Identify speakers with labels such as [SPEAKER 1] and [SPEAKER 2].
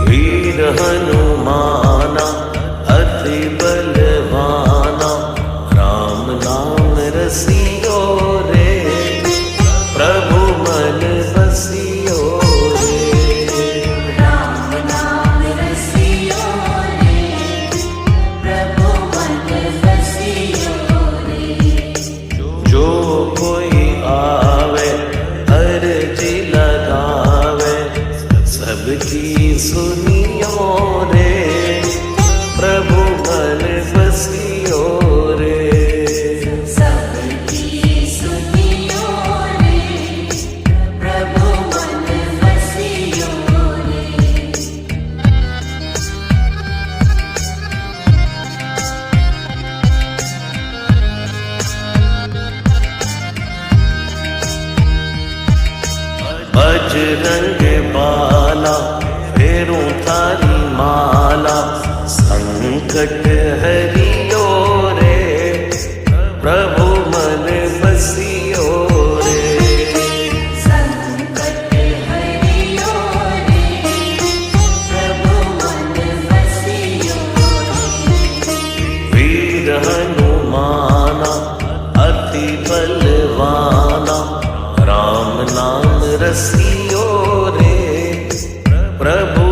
[SPEAKER 1] वीर हनुमाना अति बलवाना, राम नाम रसियो रे, प्रभु मन बसियो रे।
[SPEAKER 2] राम नाम रसियो रे, प्रभु मन बसियो रे।
[SPEAKER 1] जो कोई आवे अर्जी लगावे, सबकी सुनियो रे, प्रभु मन बसियो रे।
[SPEAKER 2] सबकी सुनियो रे, प्रभु मन बसियो रे।
[SPEAKER 1] बजरंग बाला फेरूं थारी माला, संकट हरियो रे, प्रभु मन बसियो रे।
[SPEAKER 2] संकट हरियो रे, प्रभु मन बसियो रे।
[SPEAKER 1] वीर हनुमाना अति बलवाना, राम नाम रसियो रे, प्रभु